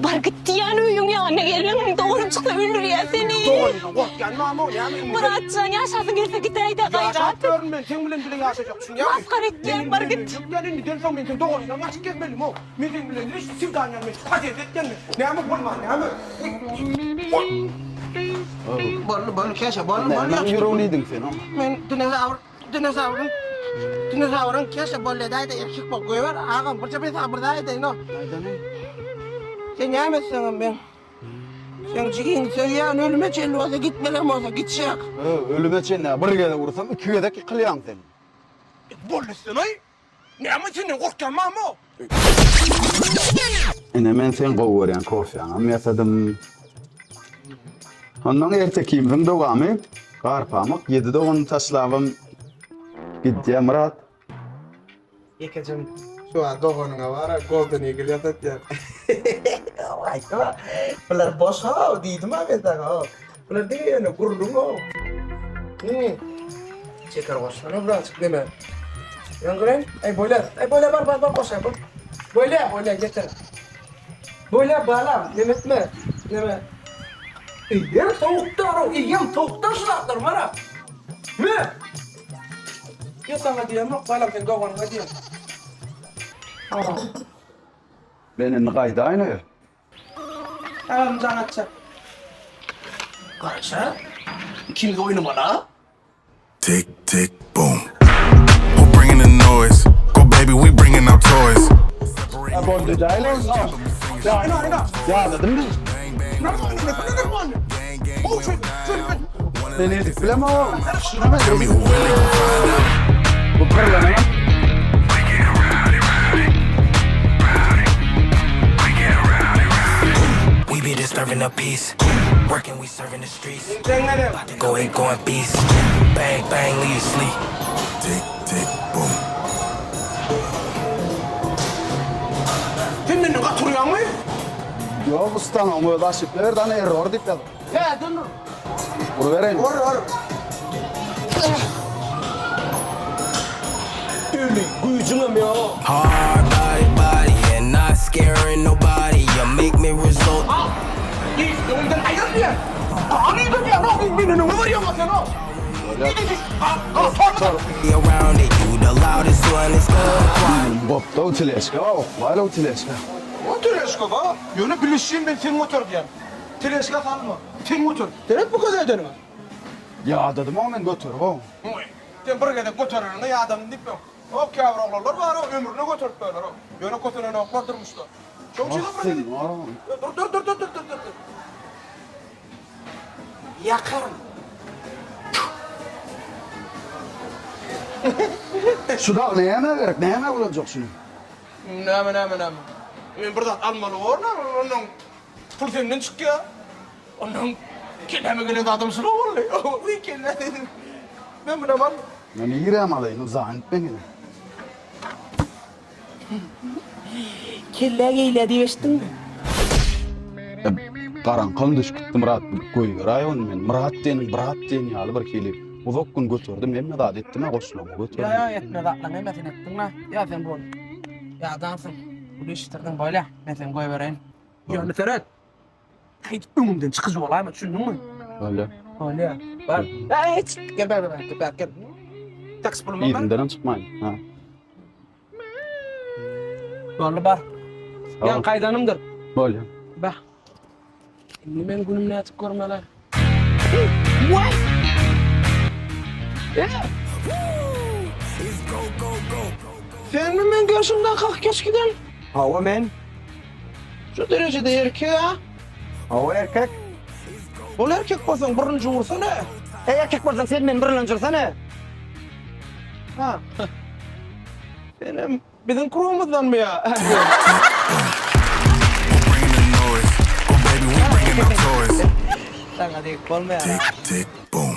Var gitti yani uyun ya. Ne geliyorsun? Doğru çıktı öldür ya seni. Doğru. Korkyan mama ya. Muratcan yaşasın gelse gitaydı gayret. Yaşatıyorum ben. Sen bilen yaşayacaksın ya. Maskar etti ya. Var git. Yani neden sen ben doğrudan açık gelmedim o. Metin bilen hiç sivdan gelmiş. Hadi et gelme. Ne ama bulma ne ama. Bolu keşe bolu. Ben yürüyordun sen ama. Men dinozavrın keşe bolu da eksik bol koyuyor. Ağam bir çapı sabırdaydı no. Sen yemezsin ben. Sen çıkın sen ya ölüme çelli olsa gitmelem olsa gidecek. Ölüme çenne bir kere vursam iki kere de kılyan seni. Bollesin ay. Ne ama senin korktan mı o? Men sen kovuyorsun korsan. Ama yasadım. Ondan ertekiyim doğamı. Karpamak 7'de 10 taslavım. Gitti Murat. Yekecim şu an doğanına var golden eagle yatat ya. Vay tamam. Bunlar boş ha dedim abi daha. Bunlar değil ne gururum o. Çekar başına birazcık değil mi? Yang keren, boylar bar boş yapın. Boylar getir. Boylar balam, yemet mi? Yeme. İyiyem tavuktar şuratlar bana. Ne? Ya sana diyem yok, balam sen doğanına diyem. Benim kaydı aynı. Tamam zanatça. Karışa. Kimde oyunu bana? Tick, tick, boom. Who bringing the noise? Go baby, we bringing our toys. Gol de cahil olsun. Aynen. Ya dedim mi? Beni yedik bile mi o? Şuna ben Tell me who really gon' find out. bu kırılan ya. We be disturbing the peace. Working, we serving the streets. Cennetim. Going beast. Bang, bang, leave you sleep. Tick, tick, boom. Senin ne katırıyor mu? Yok ustan ama da şifrelerden error dikkat. Ya dönür. Vur vereyim. Or. Öyle gücüm ya. Hard body, and not scaring nobody. You make me result. İyi, yoldan ayır ya. Anıydı ya, beni ne vuruyor sen o? Be around it, you the loudest one. It's good. Kopta utileşka. Vayla utileşka. O teleska va. Yönü bilişim ben sen motor diyem. Teleska salma. Sen motor. Direkt bu kadar dönüyor. Ya dedim ama ben götür o. Sen buraya da götürürün ya adam dip yok. O kavralar var o ömrünü götürüp böyle o. Yönü götüren oklar durmuşlar. Çok şey Sen var. var mı? Dur. Yakarım. Şurada ne yeme olacak şunu? Ne. Ben buradan almalı var mı? Onun pulsemden çıkıyor. Onun kendime adam sıra var. Uy kendine. Ben buna var. Ben yiyeceğim alayım uzağın beni. Kelle geyle diyeştin mi? Karanqal düşküttü Murat koyuyor. Rayon men Murat den yalı bir kelip. Uzak gün götürdüm. Memme da ettim qoşulama götürdüm. Ya etme da lan metin ettin la. Ya sen bol. Ya adamsın. Bu iştirdin böyle. Ben sen koy vereyim. Ya Teret. Hiç önümden çıkış olayım düşündün mü? Öyle. Öyle ya. Bak. Ya hiç. Gel. Taksi bulunma ben. İyinden çıkmayın. Ha. Yolu var. Sağ ol. Yan kaydanımdır. Böyle. Bak. Şimdi ben günümle atıp görmeler. Sen mi ben gözümden kalk geç giden? Hava men. Şu derecede erkek ha? Hava erkek. Ol erkek olsan birinci vursana. Erkek olsan sen men bir lançırsana. Ha. Benim bizim kurumuzdan mı ya? Who bringing the noise? Go baby, we bringing our toys. Sana değil olmaya. Tick, tick, boom.